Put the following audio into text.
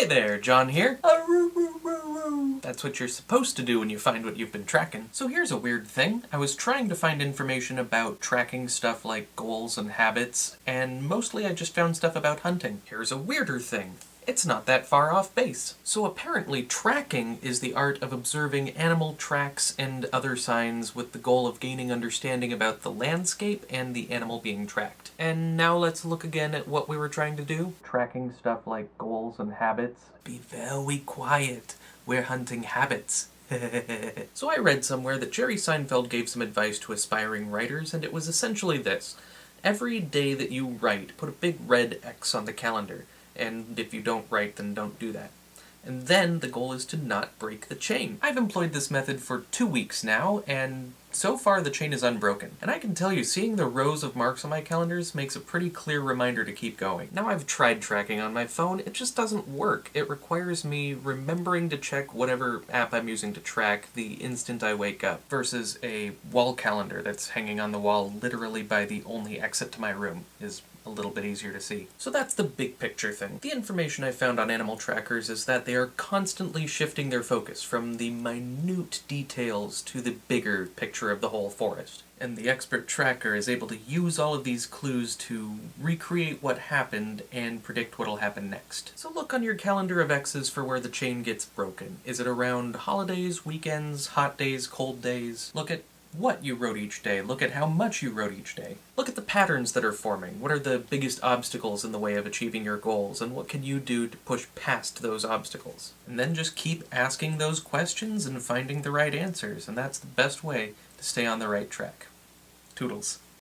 Hey there, John here. That's what you're supposed to do when you find what you've been tracking. So here's a weird thing. I was trying to find information about tracking stuff like goals and habits, and mostly I just found stuff about hunting. Here's a weirder thing. It's not that far off base. So apparently tracking is the art of observing animal tracks and other signs with the goal of gaining understanding about the landscape and the animal being tracked. And now let's look again at what we were trying to do. Tracking stuff like goals and habits. Be very quiet. We're hunting habits. So I read somewhere that Jerry Seinfeld gave some advice to aspiring writers, and it was essentially this. Every day that you write, put a big red X on the calendar. And if you don't write, then don't do that. And then the goal is to not break the chain. I've employed this method for 2 weeks now, and so far the chain is unbroken. And I can tell you, seeing the rows of marks on my calendars makes a pretty clear reminder to keep going. Now I've tried tracking on my phone, it just doesn't work. It requires me remembering to check whatever app I'm using to track the instant I wake up, versus a wall calendar that's hanging on the wall literally by the only exit to my room is a little bit easier to see. So that's the big picture thing. The information I found on animal trackers is that they are constantly shifting their focus from the minute details to the bigger picture of the whole forest. And the expert tracker is able to use all of these clues to recreate what happened and predict what'll happen next. So look on your calendar of X's for where the chain gets broken. Is it around holidays, weekends, hot days, cold days? Look at what you wrote each day. Look at how much you wrote each day. Look at the patterns that are forming. What are the biggest obstacles in the way of achieving your goals, and what can you do to push past those obstacles? And then just keep asking those questions and finding the right answers, and that's the best way to stay on the right track. Toodles.